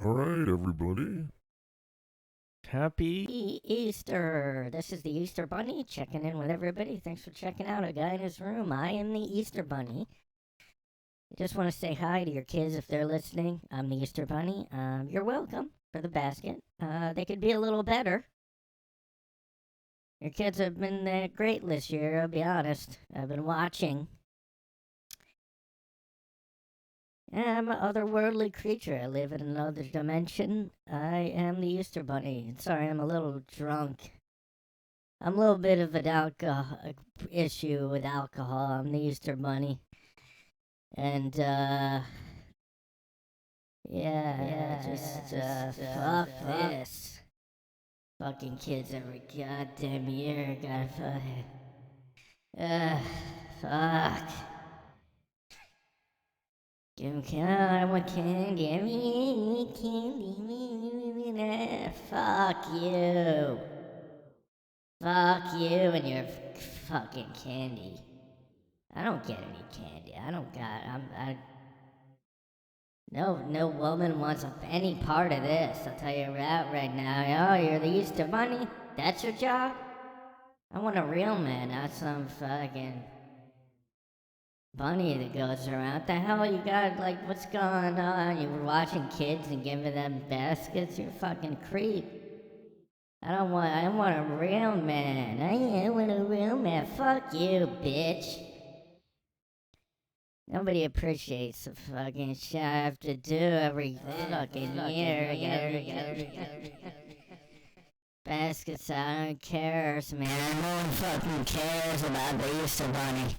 All right, everybody. Happy Easter! This is the Easter Bunny checking in with everybody. Thanks for checking out a guy in his room. I am the Easter Bunny. I just want to say hi to your kids if they're listening. I'm the Easter Bunny. You're welcome for the basket. They could be a little better. Your kids have been great this year, I'll be honest. I've been watching. I'm an otherworldly creature. I live in another dimension. I am the Easter Bunny. Sorry, I'm a little drunk. I'm a little bit of an alcohol issue with alcohol. I'm the Easter Bunny. And, fuck this. Fucking kids every goddamn year. Gotta fuck. I want candy. Give me candy. Fuck you. Fuck you and your fucking candy. I don't get any candy. I don't got. No woman wants any part of this. I'll tell you that right now. Oh, you're the Easter Bunny? That's your job? I want a real man, not some fucking bunny that goes around. What the hell you got? Like, what's going on? You were watching kids and giving them baskets? You're a fucking creep. I want a real man. I want a real man. Fuck you, bitch. Nobody appreciates the fucking shit I have to do every fucking year. Baskets, I don't care, man. No one fucking cares about the Easter Bunny.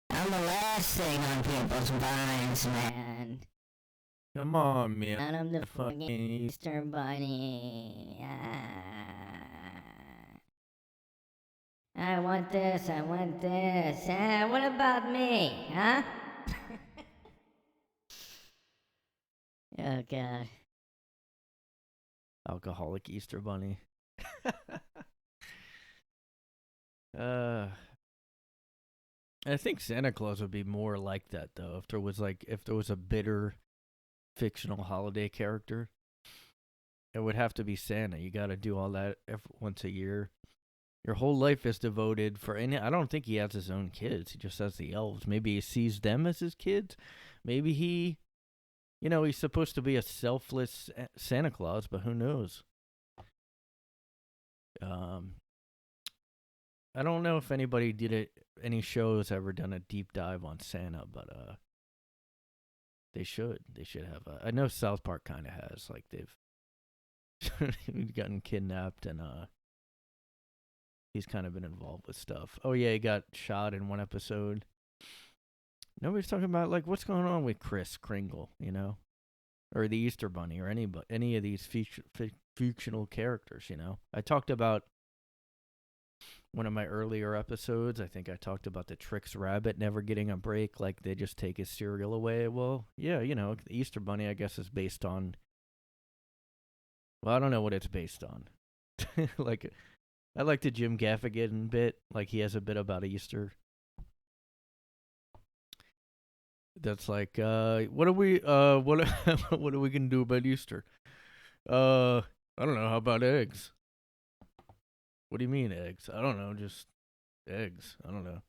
I'm the last thing on people's minds, man. Come on, man. And I'm the Fucking fucking Easter Bunny. I want this, I want this. What about me, huh? Oh, God. Alcoholic Easter Bunny. uh, I think Santa Claus would be more like that though. If there was a bitter fictional holiday character, it would have to be Santa. You got to do all that once a year. Your whole life is devoted for any. I don't think he has his own kids. He just has the elves. Maybe he sees them as his kids. Maybe he's supposed to be a selfless Santa Claus, but who knows? I don't know if anybody did it. Any shows ever done a deep dive on Santa, but they should. They should have. I know South Park kind of has. Like they've gotten kidnapped and he's kind of been involved with stuff. Oh yeah, he got shot in one episode. Nobody's talking about like what's going on with Kris Kringle, or the Easter Bunny, or any of these fictional characters. I talked about one of my earlier episodes. I think I talked about the Trix Rabbit never getting a break, like they just take his cereal away. Well, yeah, the Easter Bunny, I guess, is based on. Well, I don't know what it's based on. Like, I like the Jim Gaffigan bit. Like, he has a bit about Easter. That's like, what are we what are we gonna do about Easter? I don't know. How about eggs? What do you mean eggs? I don't know. Just eggs. I don't know.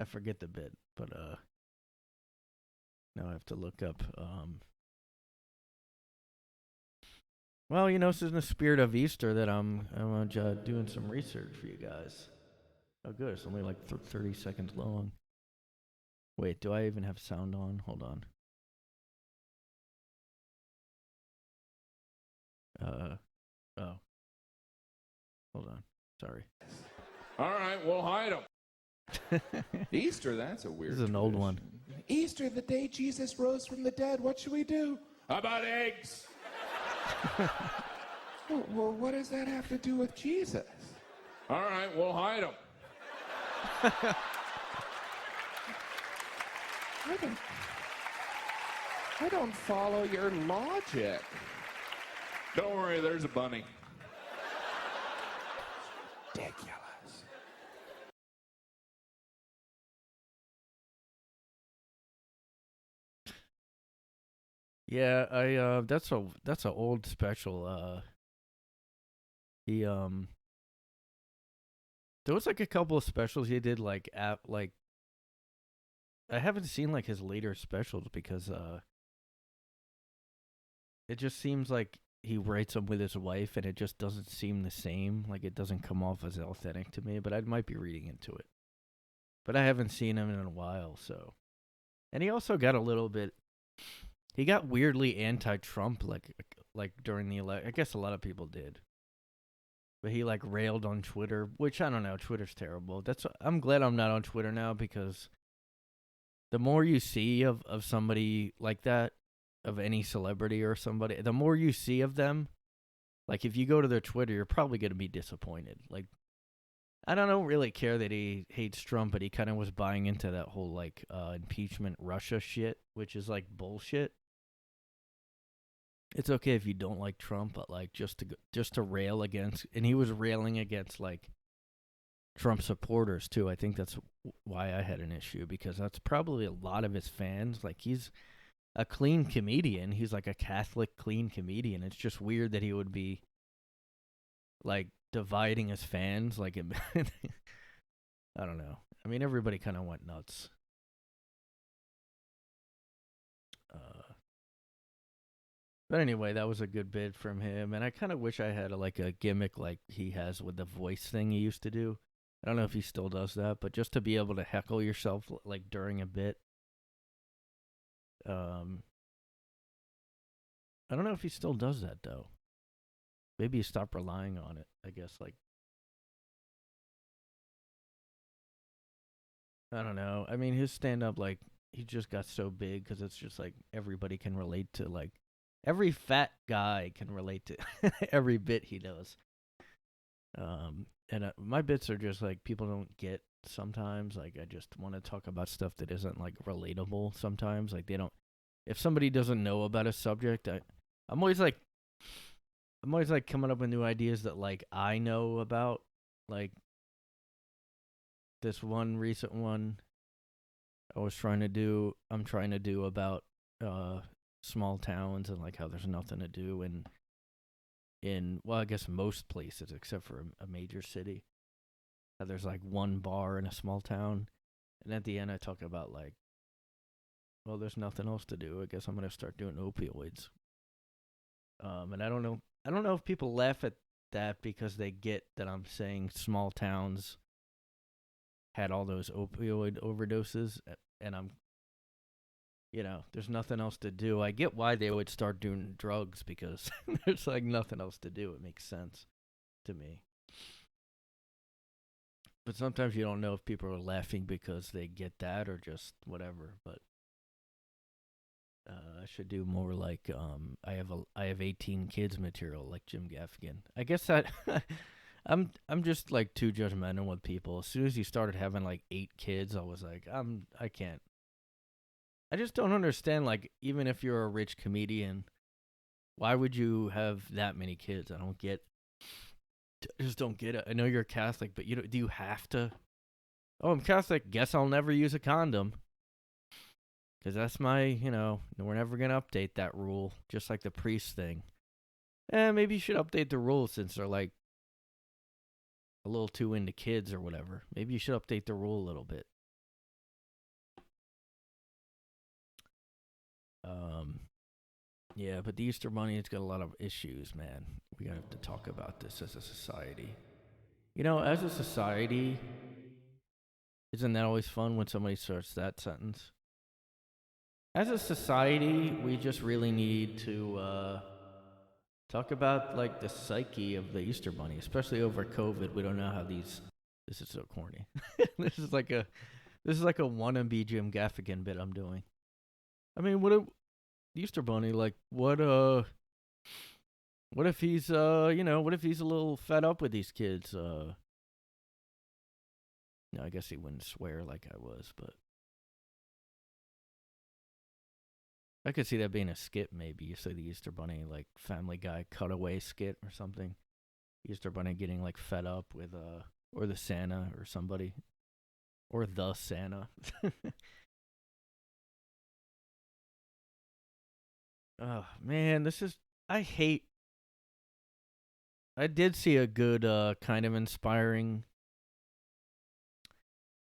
I forget the bit, but now I have to look up. Well, this is in the spirit of Easter that I'm doing some research for you guys. Oh, good. It's only like 30 seconds long. Wait, do I even have sound on? Hold on. Oh. Hold on. Sorry. All right, we'll hide them. Easter, that's a weird This is an old one. Easter, the day Jesus rose from the dead. What should we do? How about eggs? well, what does that have to do with Jesus? All right, we'll hide them. I don't follow your logic. Don't worry, there's a bunny. Ridiculous. Yeah, that's a old special. He there was like a couple of specials he did like I haven't seen like his later specials because it just seems like he writes them with his wife and it just doesn't seem the same. Like it doesn't come off as authentic to me, but I might be reading into it. But I haven't seen him in a while, so. And he also got a little bit he got weirdly anti-Trump like during the election. I guess a lot of people did. But he like railed on Twitter, which I don't know, Twitter's terrible. I'm glad I'm not on Twitter now because the more you see of somebody like that, of any celebrity or somebody, the more you see of them, like if you go to their Twitter, you're probably going to be disappointed. Like I don't really care that he hates Trump, but he kind of was buying into that whole like impeachment Russia shit, which is like bullshit. It's okay if you don't like Trump, but like just to rail against, and he was railing against like Trump supporters too. I think that's why I had an issue because that's probably a lot of his fans. Like he's a clean comedian. He's like a Catholic clean comedian. It's just weird that he would be like dividing his fans. Like I don't know. I mean, everybody kind of went nuts. But anyway, that was a good bit from him, and I kind of wish I had like a gimmick like he has with the voice thing he used to do. I don't know if he still does that, but just to be able to heckle yourself like during a bit. Um, I don't know if he still does that though. Maybe he stopped relying on it. I guess like I don't know. I mean, his stand up like he just got so big because it's just like everybody can relate to like every fat guy can relate to every bit he does. And my bits are just like people don't get sometimes. Like I just want to talk about stuff that isn't like relatable sometimes. Like they don't. If somebody doesn't know about a subject, I'm always like, I'm always like coming up with new ideas that like I know about. Like this one recent one I'm trying to do about small towns and like how there's nothing to do in well, I guess most places except for a major city. How there's like one bar in a small town, and at the end I talk about like, well, there's nothing else to do. I guess I'm gonna start doing opioids. And I don't know if people laugh at that because they get that I'm saying small towns had all those opioid overdoses, and I'm, there's nothing else to do. I get why they would start doing drugs because there's like nothing else to do. It makes sense to me. But sometimes you don't know if people are laughing because they get that or just whatever. But I should do more like I have 18 kids material like Jim Gaffigan. I guess that I'm just like too judgmental with people. As soon as he started having like 8 kids, I was like I can't. I just don't understand. Like even if you're a rich comedian, why would you have that many kids? I don't get. I just don't get it. I know you're Catholic, but do you have to? Oh, I'm Catholic. Guess I'll never use a condom. Because that's my, we're never going to update that rule, just like the priest thing. Maybe you should update the rules since they're like a little too into kids or whatever. Maybe you should update the rule a little bit. Yeah, but the Easter Bunny has got a lot of issues, man. We have to talk about this as a society. As a society, isn't that always fun when somebody starts that sentence? As a society, we just really need to talk about like the psyche of the Easter Bunny, especially over COVID. We don't know how these. This is so corny. this is like a wannabe Jim Gaffigan bit I'm doing. I mean, what a Easter Bunny like? What if he's what if he's a little fed up with these kids? No, I guess he wouldn't swear like I was, but I could see that being a skit. Maybe you say the Easter Bunny like Family Guy cutaway skit or something. Easter Bunny getting like fed up with or the Santa or somebody or the Santa. Oh man, I did see a good kind of inspiring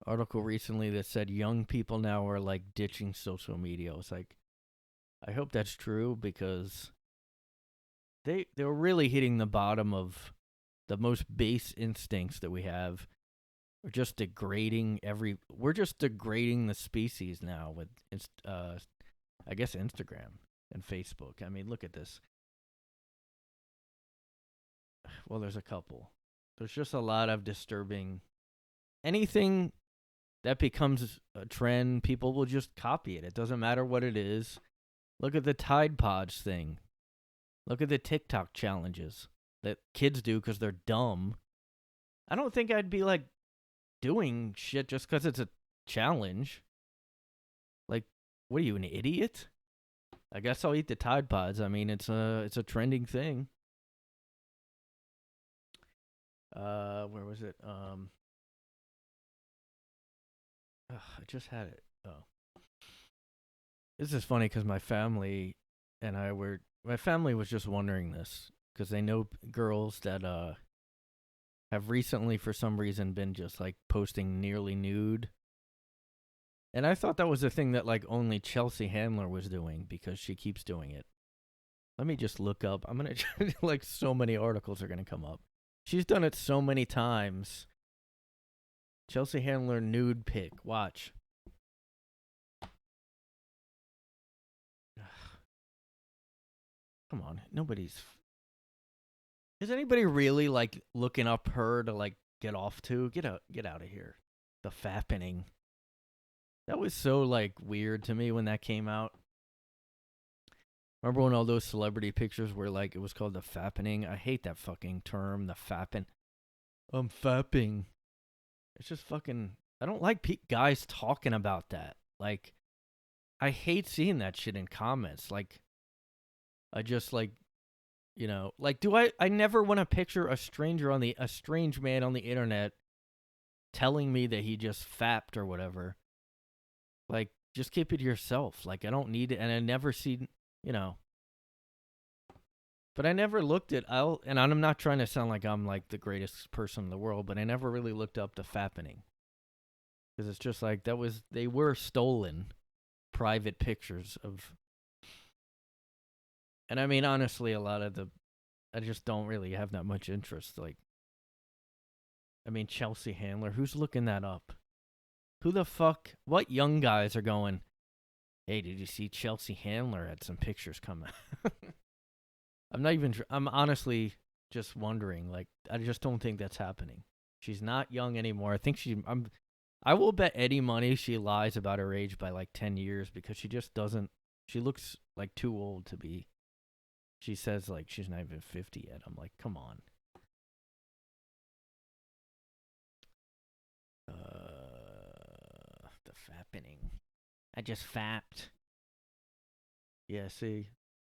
article recently that said young people now are like ditching social media. It's like I hope that's true because they're really hitting the bottom of the most base instincts that we have. We're just degrading the species now with I guess Instagram and Facebook. I mean, look at this. Well, there's a couple. There's just a lot of disturbing anything that becomes a trend, people will just copy it. It doesn't matter what it is. Look at the Tide Pods thing. Look at the TikTok challenges that kids do because they're dumb. I don't think I'd be like doing shit just because it's a challenge. Like, what are you, an idiot? I guess I'll eat the Tide Pods. I mean, it's a trending thing. Where was it? I just had it. Oh, this is funny because my family was just wondering this because they know girls that have recently for some reason been just like posting nearly nude. And I thought that was a thing that like only Chelsea Handler was doing because she keeps doing it. Let me just look up. I'm going to like so many articles are going to come up. She's done it so many times. Chelsea Handler nude pic. Watch. Come on. Is anybody really like looking up her to like get off to? Get out of here. The Fappening. That was so like weird to me when that came out. Remember when all those celebrity pictures were like, it was called the Fappening? I hate that fucking term, the fapping. I'm fapping. It's just fucking, I don't like guys talking about that. Like, I hate seeing that shit in comments. Like, I just like, like, I never want to picture a strange man on the internet telling me that he just fapped or whatever. Like, just keep it to yourself. Like, I don't need it. And I never see, but I never looked at, and I'm not trying to sound like I'm like the greatest person in the world, but I never really looked up the Fappening. Because it's just like, they were stolen private pictures of, and I mean, honestly, I just don't really have that much interest. Like, I mean, Chelsea Handler, who's looking that up? Who the fuck, what young guys are going, hey, did you see Chelsea Handler had some pictures come out? I'm honestly just wondering, like, I just don't think that's happening. She's not young anymore. I will bet any money she lies about her age by like 10 years because she just doesn't, she looks like too old to be. She says like she's not even 50 yet. I'm like, come on. The Fappening. I just fapped. Yeah, see?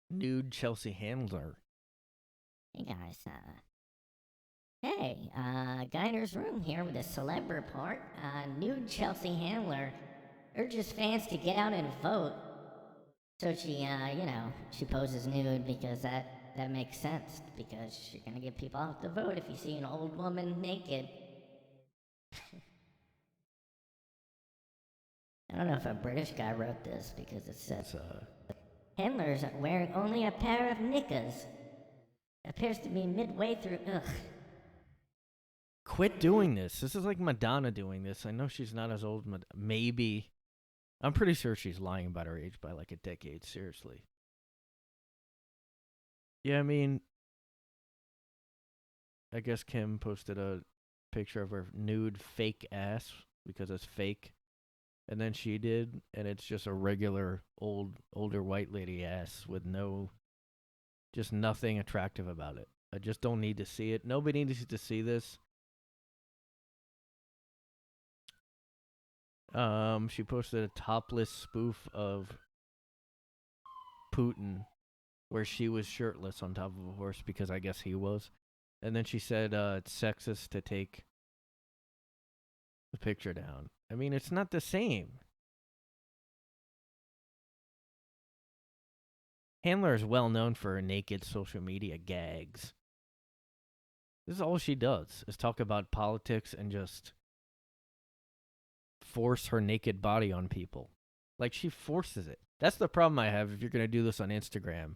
Nude Chelsea Handler. Hey guys, Geiner's Room here with a celeb report. Nude Chelsea Handler urges fans to get out and vote. So she poses nude because that makes sense, because you're gonna get people off the vote if you see an old woman naked. I don't know if a British guy wrote this because it says, Handler's wearing only a pair of knickers. Appears to be midway through, Quit doing this. This is like Madonna doing this. I know she's not as old. Maybe. I'm pretty sure she's lying about her age by like a decade. Seriously. Yeah, I mean, I guess Kim posted a picture of her nude fake ass because it's fake. And then she did, and it's just a regular older white lady ass with just nothing attractive about it. I just don't need to see it. Nobody needs to see this. She posted a topless spoof of Putin where she was shirtless on top of a horse because I guess he was. And then she said it's sexist to take the picture down. I mean, it's not the same. Handler is well known for her naked social media gags. This is all she does, is talk about politics and just force her naked body on people. Like, she forces it. That's the problem I have if you're going to do this on Instagram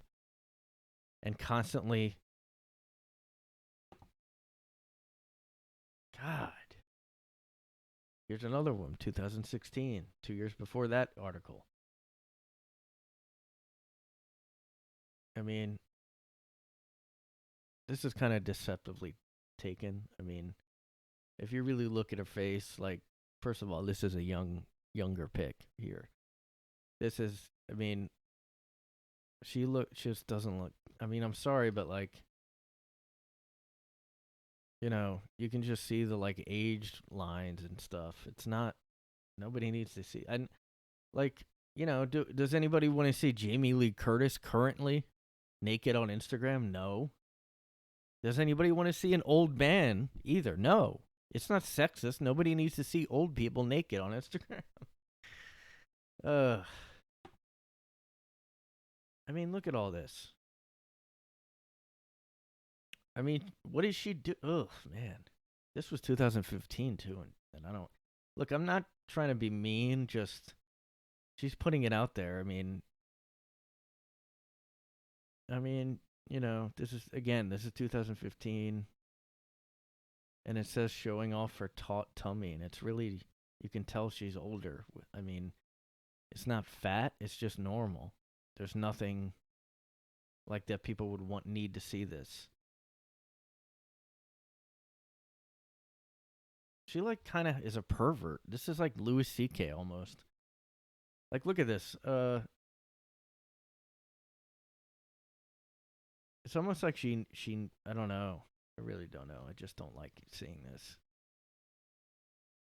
and constantly... God. Here's another one, 2016, 2 years before that article. I mean, this is kind of deceptively taken. I mean, if you really look at her face, like, first of all, this is a younger pic here. This is, I mean, she just doesn't look, I mean, I'm sorry, but like, you know, you can just see the like aged lines and stuff. It's not, nobody needs to see. And like, you know, does anybody want to see Jamie Lee Curtis currently naked on Instagram? No. Does anybody want to see an old man either? No. It's not sexist. Nobody needs to see old people naked on Instagram. I mean, look at all this. I mean, what did she do? Ugh, man. This was 2015, too, and I don't... Look, I'm not trying to be mean, just... She's putting it out there. I mean, you know, this is 2015, and it says showing off her taut tummy, and it's really... You can tell she's older. I mean, it's not fat, it's just normal. There's nothing like that people would need to see this. She like kind of is a pervert. This is like Louis C.K. almost. Like, look at this. It's almost like she I don't know. I really don't know. I just don't like seeing this.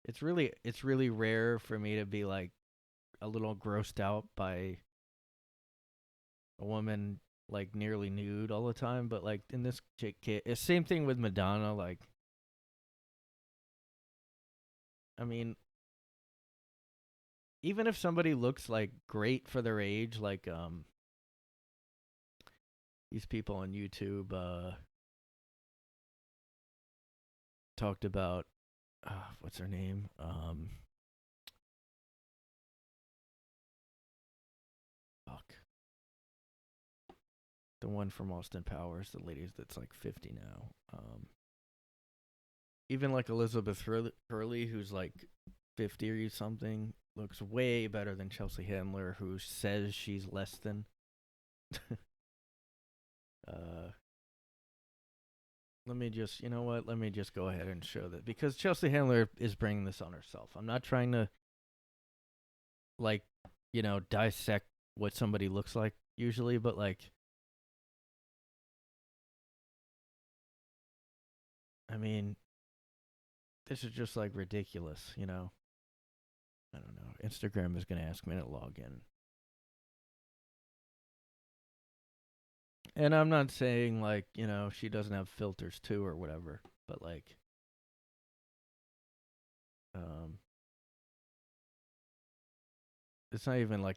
It's really rare for me to be like a little grossed out by a woman like nearly nude all the time, but like in this case, it's same thing with Madonna. Like, I mean, even if somebody looks like great for their age, like these people on YouTube talked about what's her name? Fuck. The one from Austin Powers, the lady that's like 50 now. Even like Elizabeth Hurley, who's like 50 or something, looks way better than Chelsea Handler, who says she's less than. Let me just, you know what? Let me just go ahead and show that, because Chelsea Handler is bringing this on herself. I'm not trying to, like, you know, dissect what somebody looks like usually, but like, I mean, this is just like ridiculous, you know? I don't know. Instagram is going to ask me to log in. And I'm not saying, like, you know, she doesn't have filters too or whatever, but like, it's not even like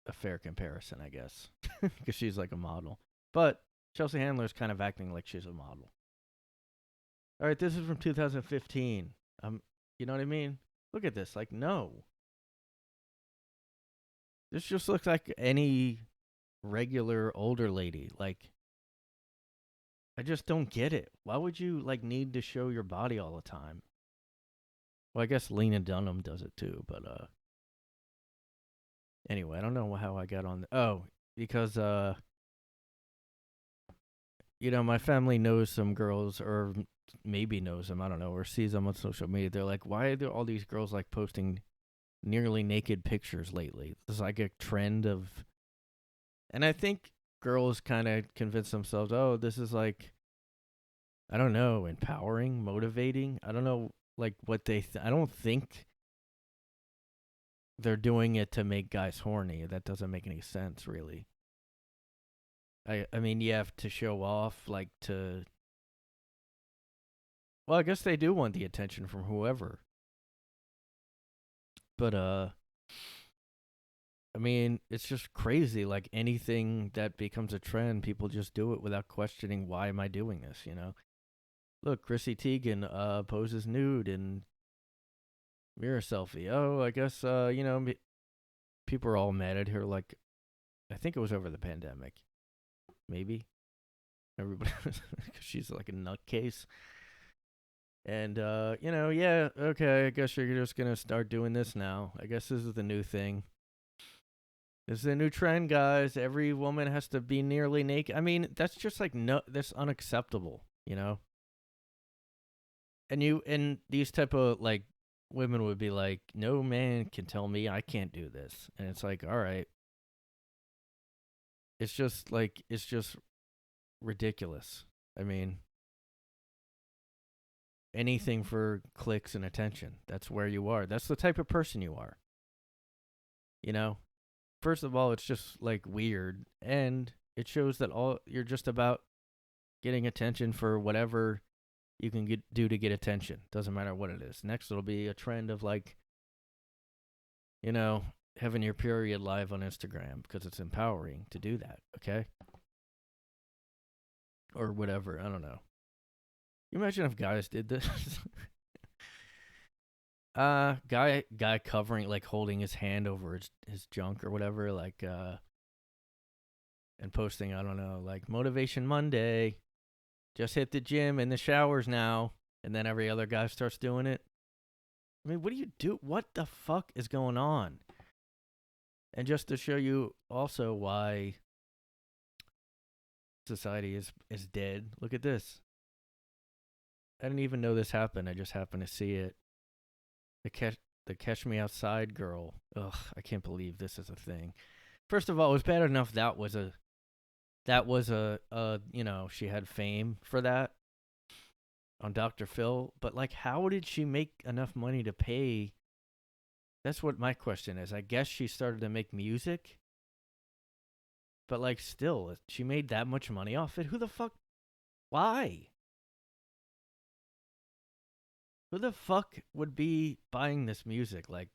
a fair comparison, I guess, because she's like a model. But Chelsea Handler's kind of acting like she's a model. All right, this is from 2015. You know what I mean? Look at this. Like, no. This just looks like any regular older lady. Like, I just don't get it. Why would you like need to show your body all the time? Well, I guess Lena Dunham does it too, but anyway, I don't know how I got on. Because you know, my family knows some girls, or maybe knows them, I don't know, or sees them on social media. They're like, why are there all these girls like posting nearly naked pictures lately? There's like a trend of, and I think girls kind of convince themselves, oh, this is like, I don't know, empowering, motivating. I don't know, like what they, I don't think they're doing it to make guys horny. That doesn't make any sense, really. I mean, you have to show off, like, to... Well, I guess they do want the attention from whoever. But, I mean, it's just crazy. Like anything that becomes a trend, people just do it without questioning, why am I doing this, you know? Look, Chrissy Teigen poses nude in mirror selfie. Oh, I guess, people are all mad at her. Like, I think it was over the pandemic. Maybe. Everybody, because she's like a nutcase. And, yeah, okay, I guess you're just going to start doing this now. I guess this is the new thing. This is a new trend, guys. Every woman has to be nearly naked. I mean, that's just like, no, that's unacceptable, you know? And these type of, like, women would be like, no man can tell me I can't do this. And it's like, all right. It's just ridiculous. I mean, anything for clicks and attention. That's where you are. That's the type of person you are. You know? First of all, it's just like weird, and it shows that you're just about getting attention for whatever you can do to get attention. Doesn't matter what it is. Next, it'll be a trend of like, having your period live on Instagram because it's empowering to do that. Okay, or whatever. I don't know. You imagine if guys did this? Guy covering, like, holding his hand over his junk or whatever, like, and posting, I don't know, like, Motivation Monday, just hit the gym, in the showers now, and then every other guy starts doing it. I mean, what do you do? What the fuck is going on? And just to show you also why society is dead, look at this. I didn't even know this happened. I just happened to see it. The Catch Me Outside girl. Ugh, I can't believe this is a thing. First of all, it was bad enough that was a she had fame for that on Dr. Phil, but like, how did she make enough money to pay? That's what my question is. I guess she started to make music, but like, still, she made that much money off it. Who the fuck? Why? Who the fuck would be buying this music? Like,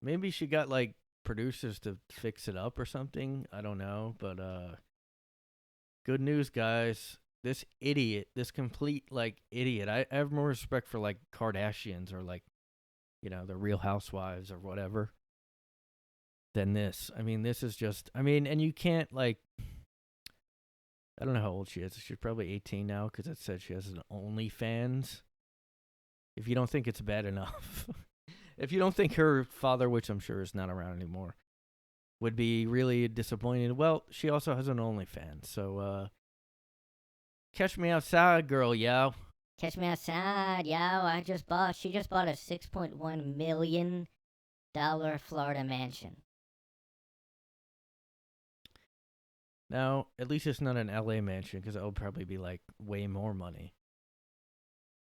maybe she got like producers to fix it up or something. I don't know, but good news, guys. This idiot, this complete like idiot. I have more respect for like Kardashians or like, the Real Housewives or whatever than this. I mean, this is just, and you can't like, I don't know how old she is. She's probably 18 now because it said she has an OnlyFans. If you don't think it's bad enough, if you don't think her father, which I'm sure is not around anymore, would be really disappointed, well, she also has an OnlyFans. So, catch me outside, girl, yo. Catch me outside, yo. She just bought a $6.1 million Florida mansion. Now, at least it's not an LA mansion because that would probably be like way more money.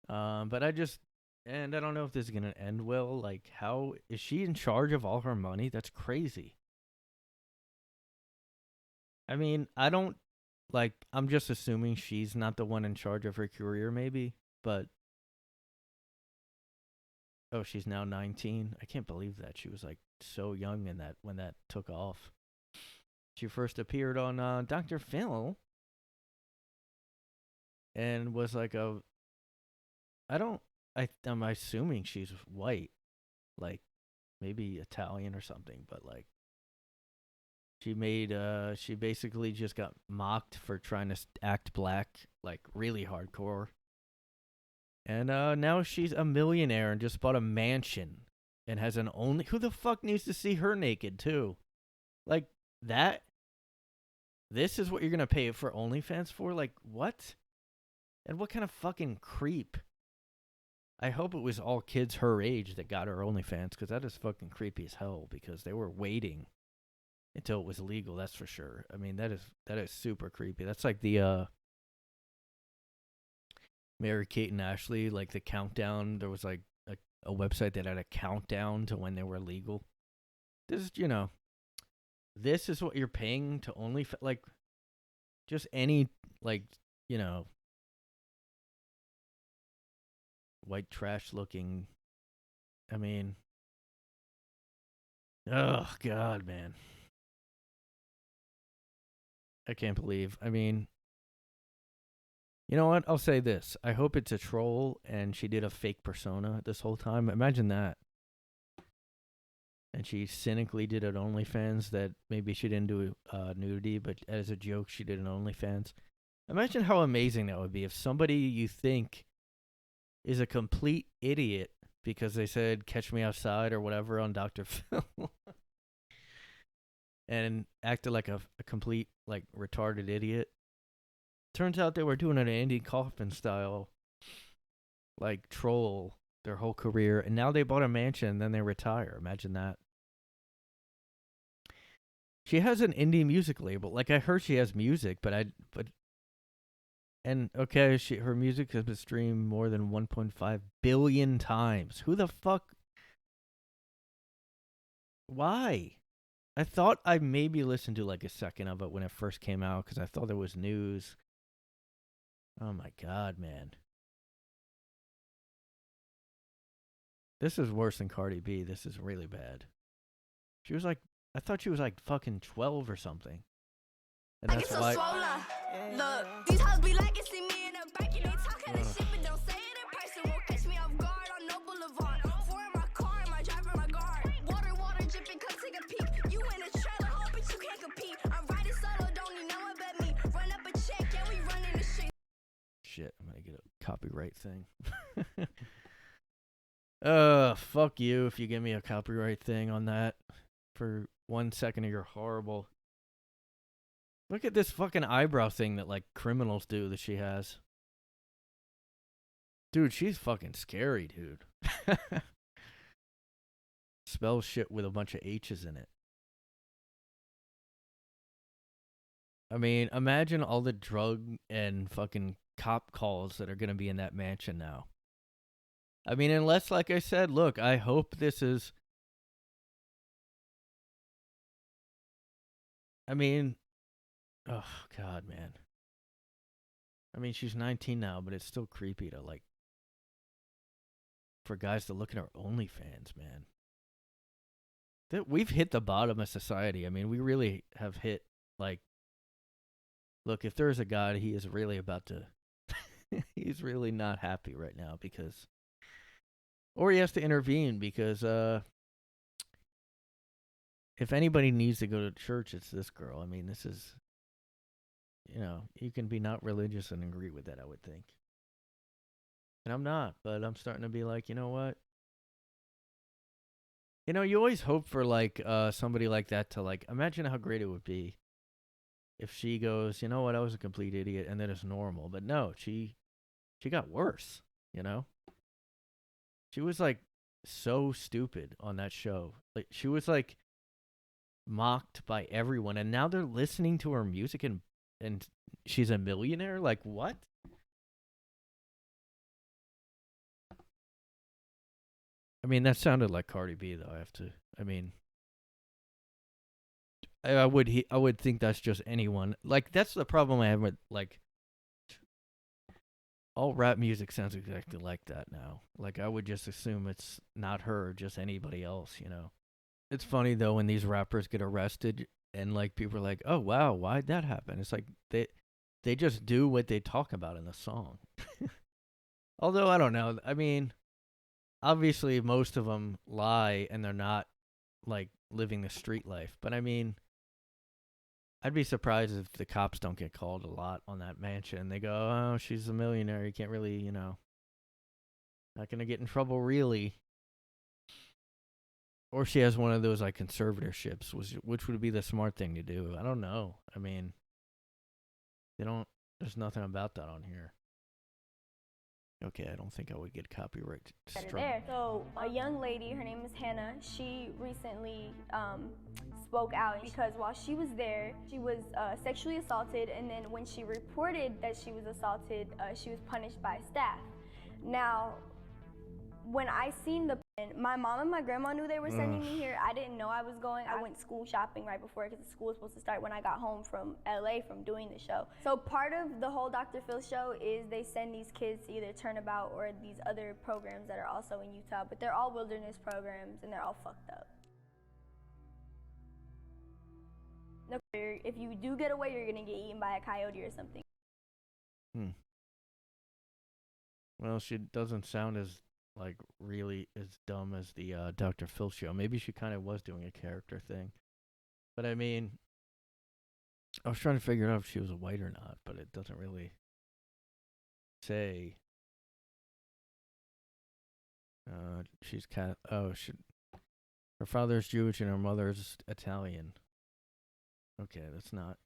But I don't know if this is going to end well. Like, how is she in charge of all her money? That's crazy. I mean, I'm just assuming she's not the one in charge of her career, maybe, but oh, she's now 19. I can't believe that. She was like so young when that took off. She first appeared on Dr. Phil and was like I'm assuming she's white, like maybe Italian or something, but like she basically just got mocked for trying to act black, like really hardcore. And now she's a millionaire and just bought a mansion and has an only. Who the fuck needs to see her naked too? Like that. This is what you're gonna pay for OnlyFans for? Like what? And what kind of fucking creep? I hope it was all kids her age that got her OnlyFans, because that is fucking creepy as hell, because they were waiting until it was legal, that's for sure. I mean, that is super creepy. That's like the Mary-Kate and Ashley, like the countdown. There was like a website that had a countdown to when they were legal. This is what you're paying to OnlyFans, like just any, like, white trash looking. I mean, Oh God, man. I can't believe. I mean, you know what? I'll say this. I hope it's a troll and she did a fake persona this whole time. Imagine that. And she cynically did an OnlyFans that maybe she didn't do nudity, but as a joke, she did an OnlyFans. Imagine how amazing that would be if somebody you think is a complete idiot because they said "Catch Me Outside" or whatever on Dr. Phil, and acted like a complete like retarded idiot. Turns out they were doing an Andy Kaufman style, like troll their whole career, and now they bought a mansion and then they retire. Imagine that. She has an indie music label. Like I heard she has music, and okay, her music has been streamed more than 1.5 billion times. Who the fuck? Why? I thought I maybe listened to like a second of it when it first came out because I thought there was news. Oh my God, man. This is worse than Cardi B. This is really bad. She was like, I thought she was like fucking 12 or something. And that's why. Look, these hoes be like it, see me in the back, and they talking this shit, but don't say it in person. Won't catch me off guard on no boulevard. Four in my car, my driver, my guard. Water dripping, come take a peek. You in a trailer, home, but you can't compete. I'm riding solo, don't need no one but me. Run up a check, yeah, we running the shit. Shit, I'm gonna get a copyright thing. Fuck you if you give me a copyright thing on that for 1 second of your horrible. Look at this fucking eyebrow thing that like criminals do that she has. Dude, she's fucking scary, dude. Spells shit with a bunch of H's in it. I mean, imagine all the drug and fucking cop calls that are gonna be in that mansion now. I mean, unless, like I said, look, I hope this is. I mean, oh, God, man. I mean, she's 19 now, but it's still creepy to, like, for guys to look at our OnlyFans, man. We've hit the bottom of society. I mean, we really have hit, like, look, if there's a God, he is really about to, he's really not happy right now because, or he has to intervene because, if anybody needs to go to church, it's this girl. I mean, this is, you know, you can be not religious and agree with that, I would think. And I'm not, but I'm starting to be like, you know what? You know, you always hope for, like, somebody like that to, like, imagine how great it would be if she goes, you know what, I was a complete idiot, and then it's normal. But no, she got worse, you know? She was, like, so stupid on that show. Like, she was, like, mocked by everyone, and now they're listening to her music and she's a millionaire. Like, what? I mean, that sounded like Cardi B, though. I mean, I would think that's just anyone. Like, that's the problem I have with, like, all rap music sounds exactly like that now. Like, I would just assume it's not her, just anybody else, you know. It's funny, though, when these rappers get arrested and, like, people are like, oh, wow, why'd that happen? It's like they just do what they talk about in the song. Although, I don't know. I mean, obviously, most of them lie and they're not, like, living the street life. But, I mean, I'd be surprised if the cops don't get called a lot on that mansion. They go, oh, she's a millionaire. You can't really, you know, not going to get in trouble, really. Or she has one of those, like, conservatorships, which would be the smart thing to do. I don't know. I mean, there's nothing about that on here. Okay, I don't think I would get copyright struck. There. So a young lady, her name is Hannah, she recently spoke out because while she was there, she was sexually assaulted, and then when she reported that she was assaulted, she was punished by staff. Now, when I seen my mom and my grandma knew they were sending me here. I didn't know I was going. I went school shopping right before because the school was supposed to start when I got home from LA from doing the show. So part of the whole Dr. Phil show is they send these kids to either Turnabout or these other programs that are also in Utah, but they're all wilderness programs and they're all fucked up. No, if you do get away, you're gonna get eaten by a coyote or something. Well, she doesn't sound as like really as dumb as the Dr. Phil show. Maybe she kind of was doing a character thing. But I mean, I was trying to figure out if she was white or not, but it doesn't really say. She's her father's Jewish and her mother's Italian. Okay, that's not,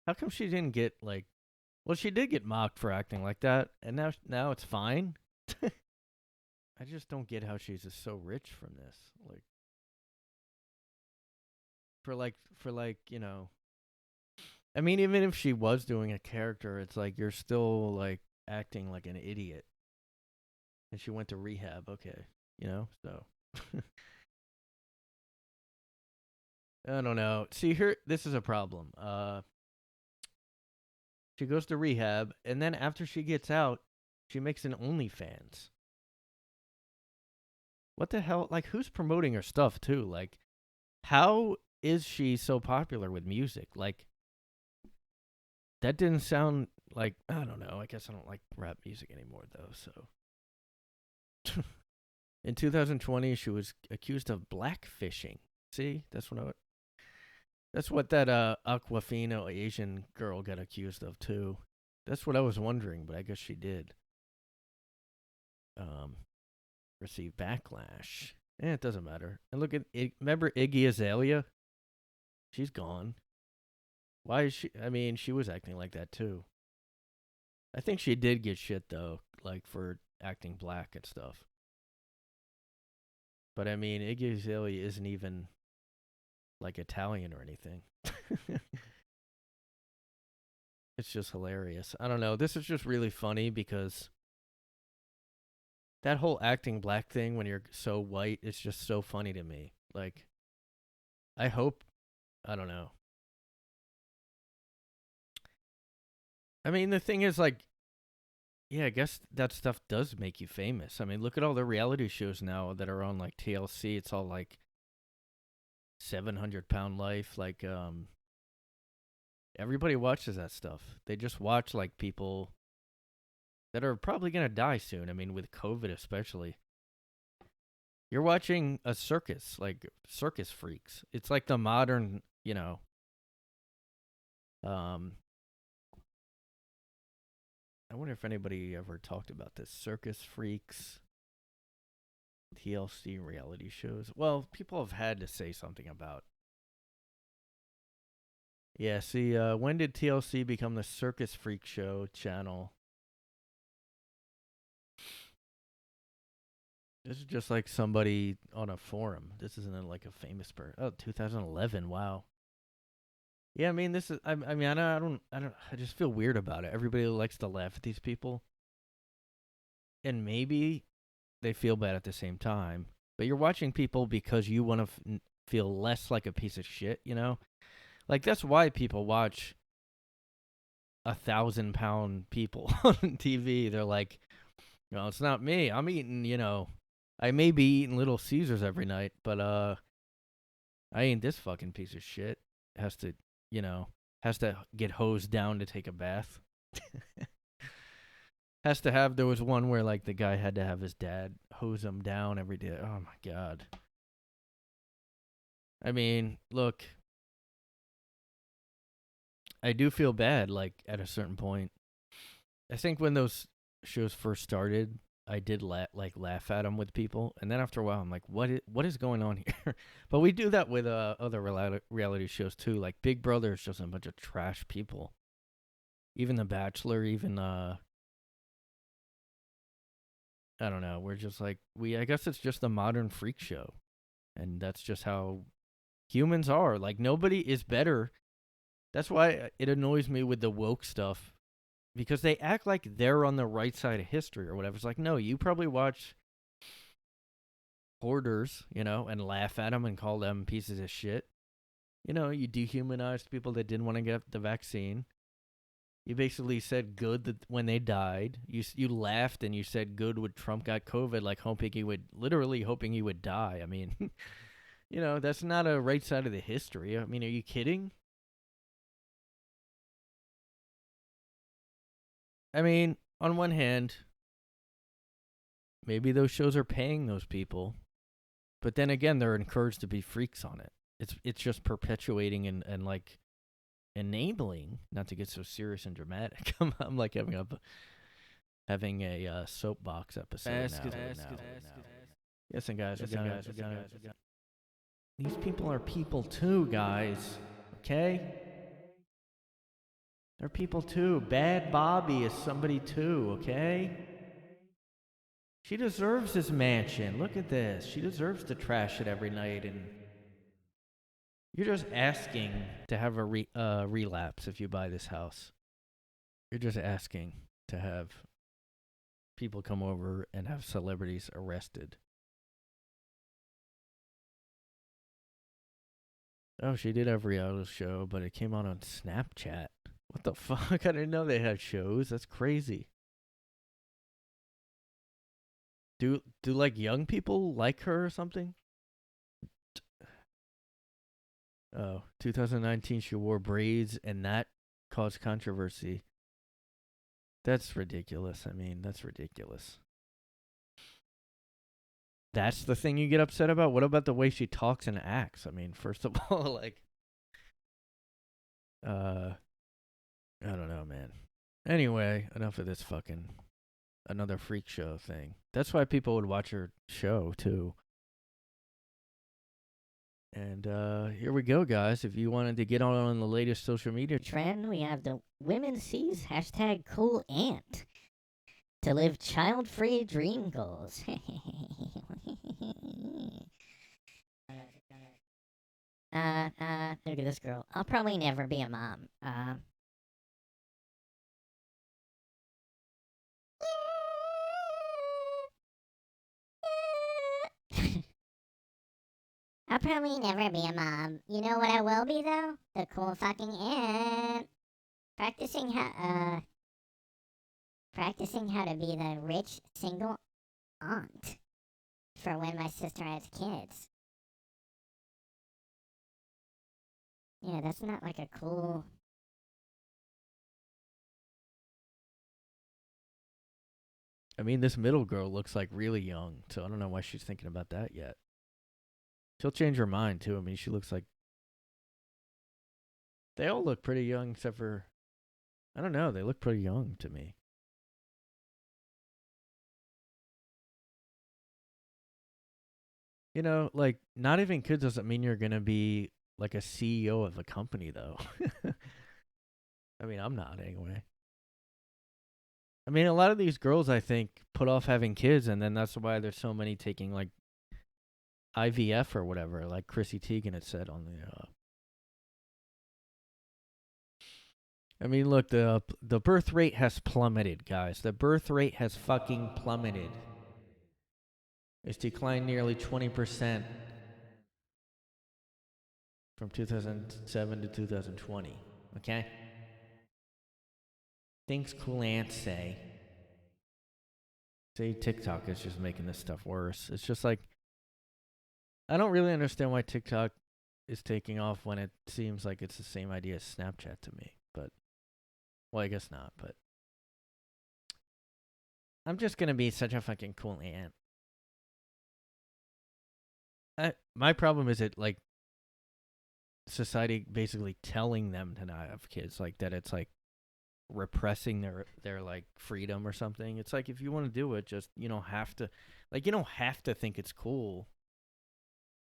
How come she didn't get like? Well, she did get mocked for acting like that, and now it's fine. I just don't get how she's just so rich from this. Like, I mean, even if she was doing a character, it's like you're still like acting like an idiot. And she went to rehab, okay, so. I don't know. See, this is a problem. She goes to rehab, and then after she gets out, she makes an OnlyFans. What the hell? Like, who's promoting her stuff, too? Like, how is she so popular with music? Like, that didn't sound like, I don't know. I guess I don't like rap music anymore, though, so. In 2020, she was accused of blackfishing. See? That's what that Aquafina Asian girl got accused of, too. That's what I was wondering, but I guess she did. Receive backlash. It doesn't matter. And look at remember Iggy Azalea? She's gone. Why is she? I mean, she was acting like that too. I think she did get shit though, like for acting black and stuff. But I mean, Iggy Azalea isn't even like Italian or anything. It's just hilarious. I don't know. This is just really funny because that whole acting black thing when you're so white is just so funny to me. Like, I don't know. I mean, the thing is, like, yeah, I guess that stuff does make you famous. I mean, look at all the reality shows now that are on, like, TLC. It's all, like, 700-pound life. Like, everybody watches that stuff. They just watch, like, people that are probably going to die soon. I mean, with COVID especially. You're watching a circus, like circus freaks. It's like the modern, I wonder if anybody ever talked about this. Circus freaks, TLC reality shows. Well, people have had to say something about. Yeah, see, when did TLC become the Circus Freak Show channel? This is just like somebody on a forum. This isn't like a famous person. Oh, 2011. Wow. Yeah, I mean, this is. I just feel weird about it. Everybody likes to laugh at these people, and maybe they feel bad at the same time. But you're watching people because you want to feel less like a piece of shit. Like that's why people watch 1,000-pound people on TV. They're like, no, it's not me. I'm eating. I may be eating Little Caesars every night, but I ain't this fucking piece of shit. Has to get hosed down to take a bath. There was one where like the guy had to have his dad hose him down every day. Oh my God. I mean, look, I do feel bad like at a certain point. I think when those shows first started, I did laugh at them with people, and then after a while, I'm like, what is going on here? But we do that with other reality shows too. Like Big Brother is just a bunch of trash people. Even The Bachelor, even I don't know. We're just like I guess it's just the modern freak show, and that's just how humans are. Like nobody is better. That's why it annoys me with the woke stuff. Because they act like they're on the right side of history or whatever. It's like, no, you probably watch Hoarders, and laugh at them and call them pieces of shit. You dehumanized people that didn't want to get the vaccine. You basically said good when they died. You laughed and you said good when Trump got COVID, like hoping he would die. I mean, You know, that's not a right side of the history. I mean, are you kidding? I mean, on one hand, maybe those shows are paying those people, but then again, they're encouraged to be freaks on it. It's just perpetuating and like enabling, not to get so serious and dramatic. I'm like having a soapbox episode now. Listen, guys, these people are people too, guys. Okay? They're people too. Bhad bahbie is somebody too, okay? She deserves this mansion. Look at this. She deserves to trash it every night, and you're just asking to have a relapse if you buy this house. You're just asking to have people come over and have celebrities arrested. Oh, she did have a reality show, but it came out on Snapchat. What the fuck? I didn't know they had shows. That's crazy. Do like young people like her or something? Oh, 2019 she wore braids and that caused controversy. That's ridiculous. I mean, that's ridiculous. That's the thing you get upset about? What about the way she talks and acts? I mean, first of all, like I don't know, man. Anyway, enough of this fucking another freak show thing. That's why people would watch her show too. And here we go, guys. If you wanted to get on the latest social media Trend, we have the Women Sees #CoolAunt to live child-free dream goals. Look at this girl. I'll probably never be a mom. I'll probably never be a mom. You know what I will be, though? The cool fucking aunt. Practicing how to be the rich single aunt for when my sister has kids. Yeah, that's not like a cool... I mean, this middle girl looks like really young, so I don't know why she's thinking about that yet. She'll change her mind, too. I mean, she looks like... They all look pretty young, except for... I don't know, they look pretty young to me. You know, like, not having kids doesn't mean you're going to be, like, a CEO of a company, though. I mean, I'm not, anyway. I mean, a lot of these girls, I think, put off having kids, and then that's why there's so many taking, like, IVF or whatever, like Chrissy Teigen had said on the... I mean, look, the birth rate has plummeted, guys. The birth rate has fucking plummeted. It's declined nearly 20% from 2007 to 2020, okay? Things cool ants say. Say TikTok is just making this stuff worse. It's just like... I don't really understand why TikTok is taking off when it seems like it's the same idea as Snapchat to me, but... Well, I guess not, but... I'm just gonna be such a fucking cool aunt. My problem is like society basically telling them to not have kids, like that it's like repressing their like freedom or something. It's like if you want to do it, just you don't have to think it's cool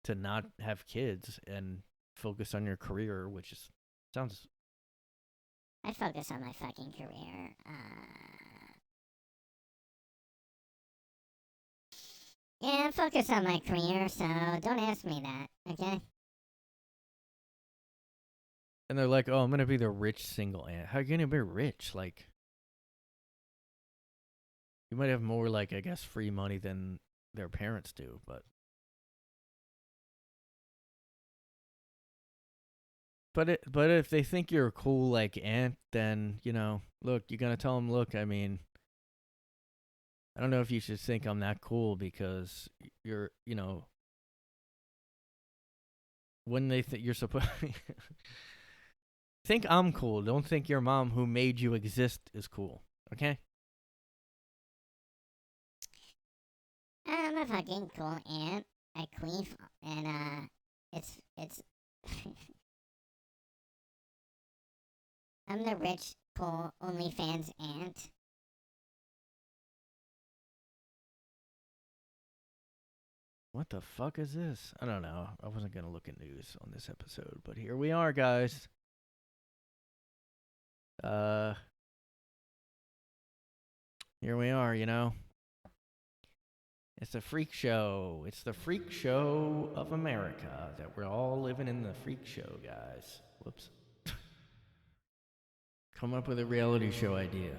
to not have kids and focus on your career, which is sounds... I focus on my fucking career. Yeah, focus on my career, so don't ask me that, okay? And they're like, oh, I'm going to be the rich single aunt. How are you going to be rich? Like, you might have more, like, I guess, free money than their parents do, but... But if they think you're a cool, like, aunt, then, you know, look, you're going to tell them, look, I mean... I don't know if you should think I'm that cool because you're, you know, when they think you're supposed. Think I'm cool. Don't think your mom who made you exist is cool. Okay? I'm a fucking cool aunt, a queen, and it's I'm the rich, cool OnlyFans aunt. What the fuck is this? I don't know. I wasn't going to look at news on this episode, but here we are, guys. Here we are, you know. It's a freak show. It's the freak show of America that we're all living in the freak show, guys. Whoops. Come up with a reality show idea.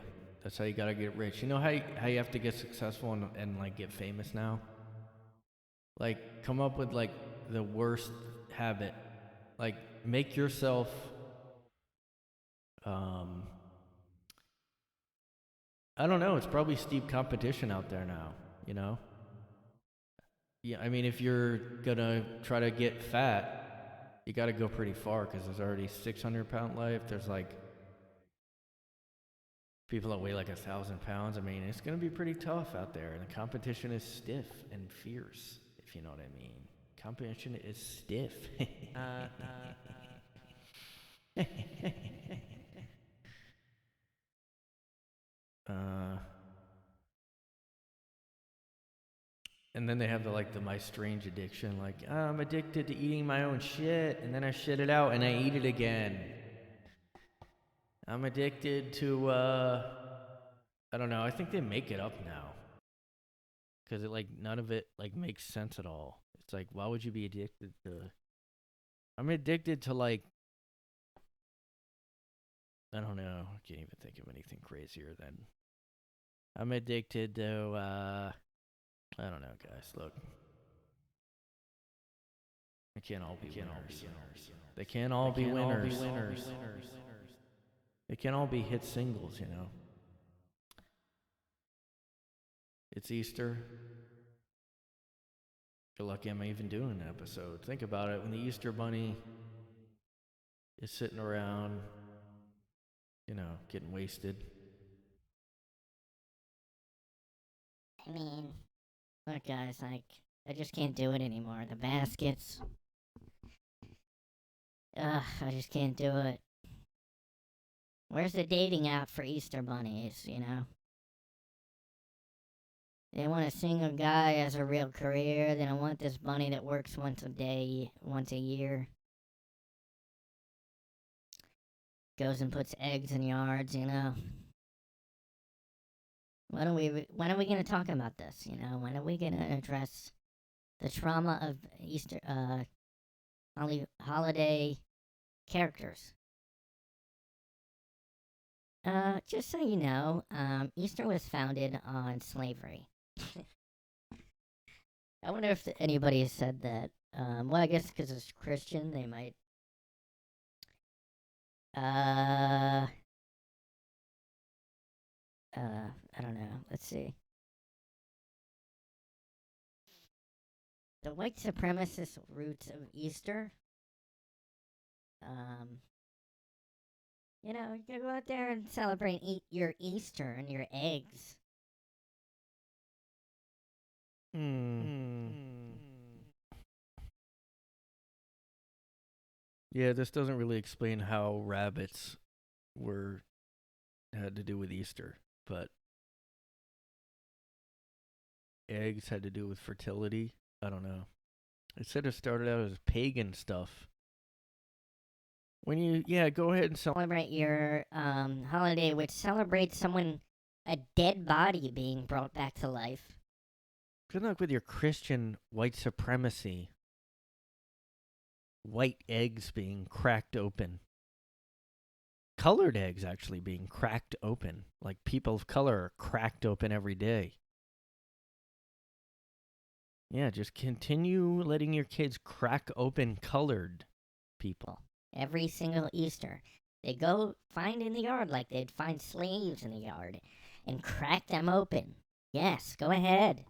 That's how you gotta get rich. You know how you have to get successful and like get famous now? Like come up with like the worst habit. Like make yourself I don't know, it's probably steep competition out there now, you know? Yeah, I mean if you're gonna try to get fat, you gotta go pretty far because there's already 600-pound life. There's like people that weigh like 1,000 pounds. I mean, it's going to be pretty tough out there. And the competition is stiff and fierce, if you know what I mean. Competition is stiff. And then they have the my strange addiction. Like, oh, I'm addicted to eating my own shit. And then I shit it out and I eat it again. I'm addicted to, I don't know. I think they make it up now. Because it like none of it like makes sense at all. It's like why would you be addicted to? I'm addicted to like I don't know. I can't even think of anything crazier than I'm addicted to. I don't know, guys. Look, they can't all be winners. They can't all be winners. They can't all be hit singles. You know. It's Easter. Feel lucky I'm even doing an episode. Think about it. When the Easter Bunny is sitting around, you know, getting wasted. I mean, look, guys, like, I just can't do it anymore. The baskets. Ugh, I just can't do it. Where's the dating app for Easter bunnies, you know? They want a single guy as a real career. They don't want this bunny that works once a year. Goes and puts eggs in yards, you know? When are we gonna talk about this, you know? When are we gonna address the trauma of Easter, holiday characters? Just so you know, Easter was founded on slavery. I wonder if anybody has said that. Well, I guess because it's Christian, they might. I don't know. Let's see. The white supremacist roots of Easter. You know, you can go out there and celebrate your Easter and your eggs. Yeah, this doesn't really explain how rabbits had to do with Easter, but eggs had to do with fertility. I don't know. It said it started out as pagan stuff. When you, go ahead and celebrate your holiday, which celebrates a dead body being brought back to life. Good luck with your Christian white supremacy. White eggs being cracked open. Colored eggs actually being cracked open. Like people of color are cracked open every day. Yeah, just continue letting your kids crack open colored people. Every single Easter. They go find in the yard like they'd find slaves in the yard and crack them open. Yes, go ahead.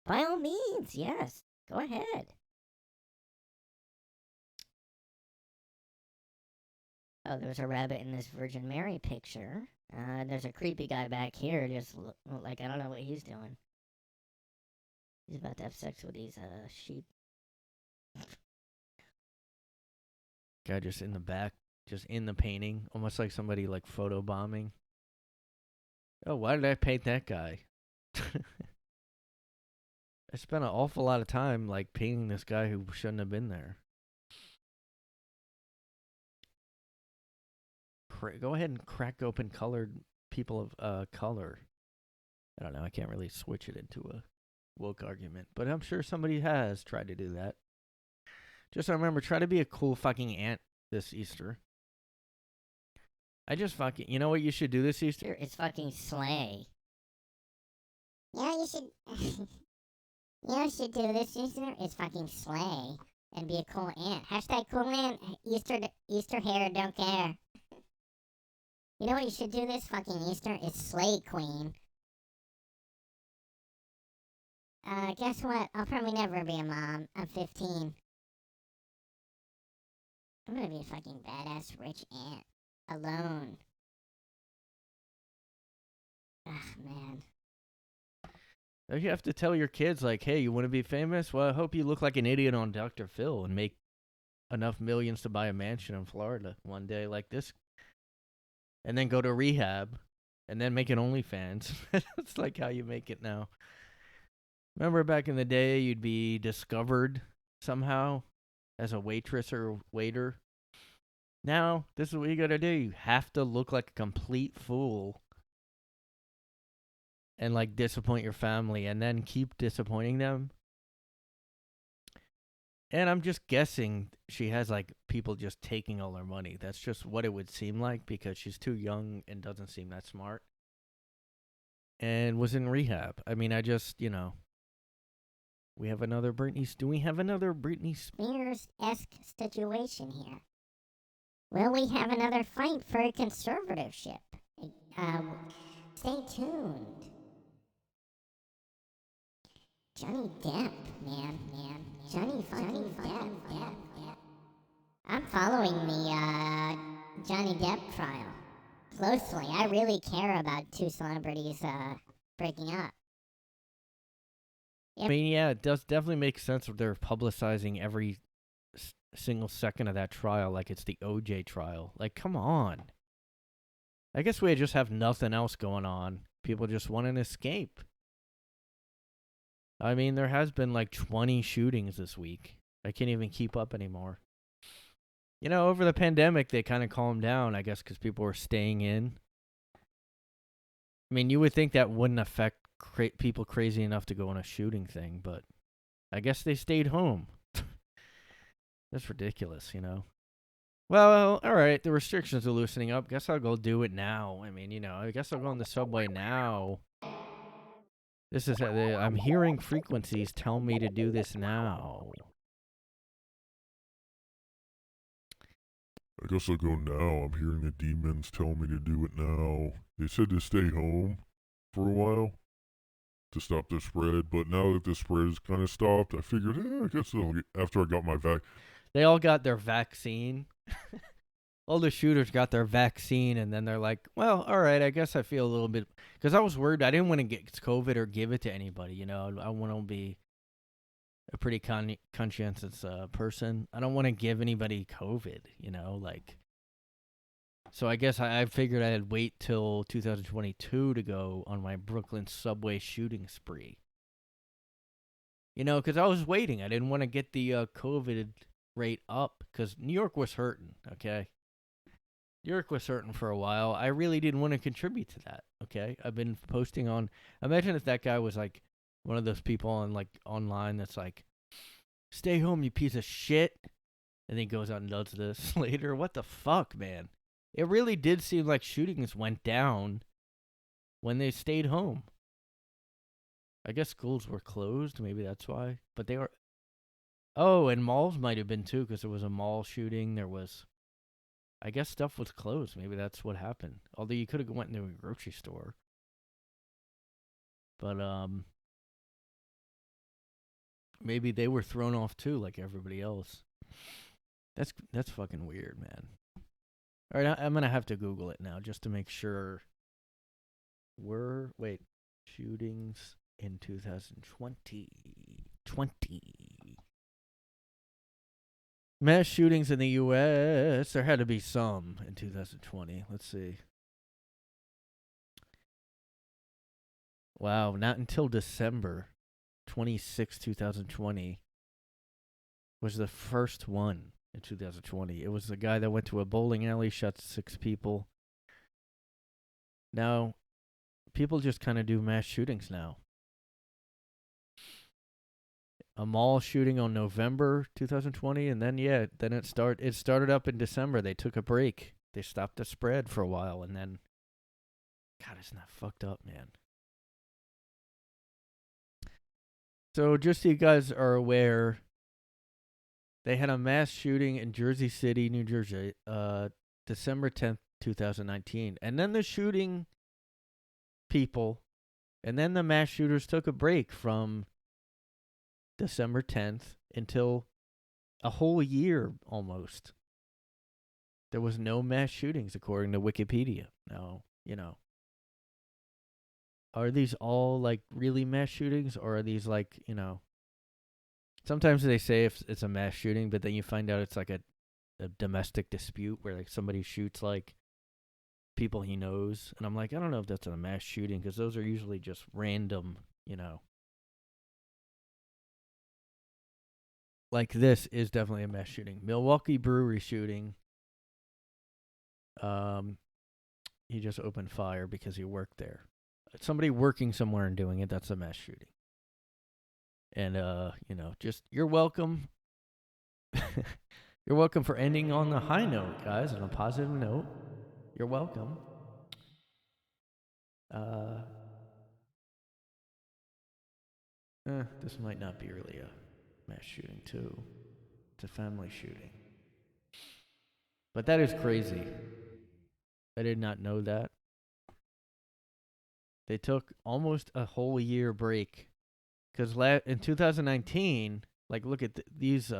By all means, yes, go ahead. Oh, there's a rabbit in this Virgin Mary picture. There's a creepy guy back here, just like I don't know what he's doing. He's about to have sex with these sheep. Guy just in the back, just in the painting, almost like somebody like photo bombing. Oh, why did I paint that guy? I spent an awful lot of time like painting this guy who shouldn't have been there. Go ahead and crack open colored people of color. I don't know. I can't really switch it into a woke argument, but I'm sure somebody has tried to do that. Just remember, try to be a cool fucking ant this Easter. I just fucking, you know what you should do this Easter? It's fucking slay. You know what you should you know what you should do this Easter is fucking slay and be a cool ant. Hashtag cool ant. Easter hair don't care. You know what you should do this fucking Easter is slay queen. Guess what? I'll probably never be a mom. I'm 15. I'm gonna be a fucking badass rich ant. Alone. Ugh, man. You have to tell your kids, like, hey, you want to be famous? Well, I hope you look like an idiot on Dr. Phil and make enough millions to buy a mansion in Florida one day like this. And then go to rehab and then make an OnlyFans. That's like how you make it now. Remember back in the day, you'd be discovered somehow as a waitress or waiter. Now, this is what you gotta do. You have to look like a complete fool and like disappoint your family and then keep disappointing them. And I'm just guessing she has like people just taking all her money. That's just what it would seem like because she's too young and doesn't seem that smart. And was in rehab. I mean, I just, you know. We have another Britney. Do we have another Britney Spears-esque situation here. Will we have another fight for conservatorship? Stay tuned. Johnny Depp, man. Johnny fucking Depp. I'm following the Johnny Depp trial closely. I really care about two celebrities breaking up. I mean, yeah, it does definitely make sense if they're publicizing every single second of that trial like it's the OJ trial. Like, come on. I guess we just have nothing else going on. People just want an escape. I mean, there has been like 20 shootings this week. I can't even keep up anymore. You know, over the pandemic, they kind of calmed down, I guess, because people were staying in. I mean, you would think that wouldn't affect people crazy enough to go on a shooting thing, but I guess they stayed home. That's ridiculous, you know. Well, all right, the restrictions are loosening up. Guess I'll go do it now. I mean, you know, I guess I'll go on the subway now. This is I'm hearing frequencies tell me to do this now. I guess I'll go now. I'm hearing the demons tell me to do it now. They said to stay home for a while to stop the spread, but now that the spread has kind of stopped, I figured, I guess after I got my They all got their vaccine. All the shooters got their vaccine, and then they're like, well, all right, I guess I feel a little bit... Because I was worried. I didn't want to get COVID or give it to anybody, you know. I want to be a pretty conscientious person. I don't want to give anybody COVID, you know, like... So I guess I figured I'd wait till 2022 to go on my Brooklyn subway shooting spree. You know, because I was waiting. I didn't want to get the COVID rate up because New York was hurting, okay? New York was hurting for a while. I really didn't want to contribute to that, okay? I've been posting on... Imagine if that guy was like one of those people on like online that's like, stay home, you piece of shit. And then he goes out and does this later. What the fuck, man? It really did seem like shootings went down when they stayed home. I guess schools were closed. Maybe that's why. But they were... Oh, and malls might have been too, because there was a mall shooting. There was... I guess stuff was closed. Maybe that's what happened. Although you could have went into a grocery store. But, maybe they were thrown off too, like everybody else. That's fucking weird, man. All right, I'm gonna have to Google it now just to make sure. Shootings in 2020. Mass shootings in the U.S. There had to be some in 2020. Let's see. Wow, not until December 26, 2020 was the first one in 2020. It was the guy that went to a bowling alley, shot 6 people. Now, people just kind of do mass shootings now. A mall shooting on November 2020, and then it started up in December. They took a break. They stopped the spread for a while, and then, God, isn't that fucked up, man? So just so you guys are aware, they had a mass shooting in Jersey City, New Jersey, December 10th, 2019. And then the shooting people, and then the mass shooters took a break from December 10th until a whole year almost. There was no mass shootings according to Wikipedia. Now, are these all like really mass shootings, or are these like, sometimes they say if it's a mass shooting, but then you find out it's like a domestic dispute where like somebody shoots like people he knows. And I'm like, I don't know if that's a mass shooting, because those are usually just random, Like this is definitely a mass shooting. Milwaukee Brewery shooting. He just opened fire because he worked there. Somebody working somewhere and doing it, that's a mass shooting. And, just, you're welcome. You're welcome for ending on a high note, guys, on a positive note. You're welcome. This might not be really a mass shooting, too. It's a family shooting. But that is crazy. I did not know that. They took almost a whole year break. Because in 2019, like, look at these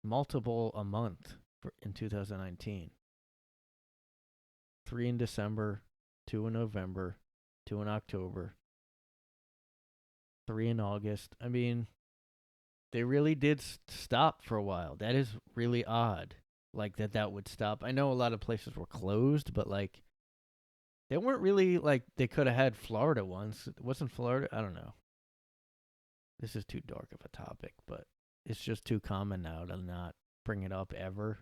multiple a month in 2019. 3 in December, 2 in November, 2 in October, 3 in August. I mean, they really did stop for a while. That is really odd, like, that would stop. I know a lot of places were closed, but, like, they weren't really, like, they could have had Florida once. Wasn't Florida? I don't know. This is too dark of a topic, but it's just too common now to not bring it up ever,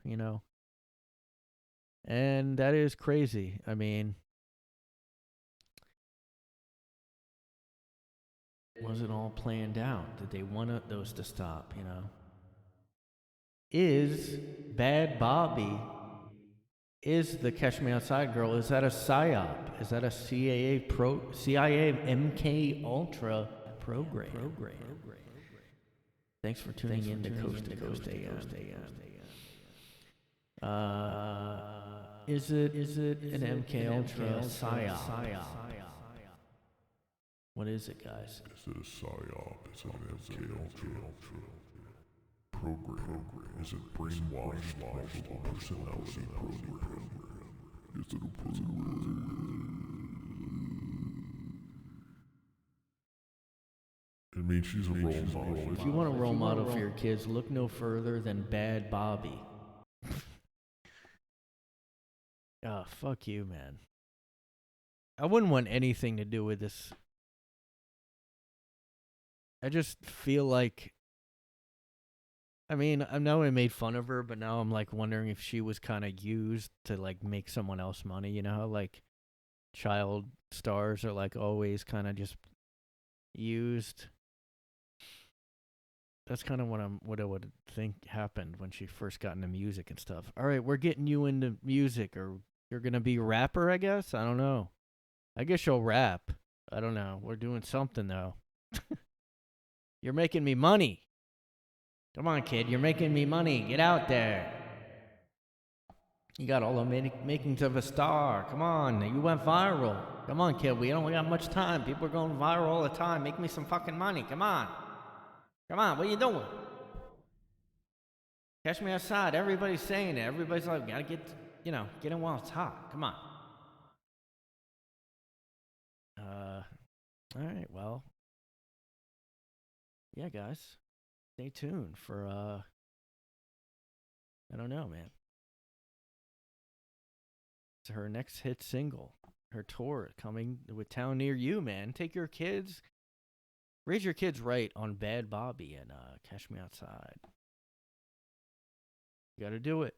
And that is crazy. I mean, was it all planned out? Did they want those to stop, Is Bhad Bhabie, is the Catch Me Outside girl, is that a PSYOP? Is that a CIA MK Ultra program? Thanks for tuning in to Coast to Coast AM. Is it an MK Ultra PSYOP? What is it, guys? Is it a PSYOP? Is it an MK Ultra program? Is it brainwashed multiple personality program? Is it a program? It means she's a role model. If you want a role model for your kids, look no further than Bhad Bhabie. Oh, fuck you, man. I wouldn't want anything to do with this. I just feel like, I mean, I know I made fun of her, but now I'm like wondering if she was kind of used to like make someone else money. You know how like child stars are like always kind of just used. That's kind of what I would think happened when she first got into music and stuff. All right, we're getting you into music, or you're gonna be a rapper, I guess. I don't know. I guess you'll rap. I don't know. We're doing something though. You're making me money. Come on, kid. You're making me money. Get out there. You got all the makings of a star. Come on. You went viral. Come on, kid. We don't got much time. People are going viral all the time. Make me some fucking money. Come on. Come on. What are you doing? Catch Me Outside. Everybody's saying it. Everybody's like, gotta get, get in while it's hot. Come on. All right. Well, yeah, guys, stay tuned for I don't know, man. It's her next hit single, her tour coming to a town near you, man. Take your kids, raise your kids right on Bhad, Bahbie, and Catch Me Outside. You gotta do it.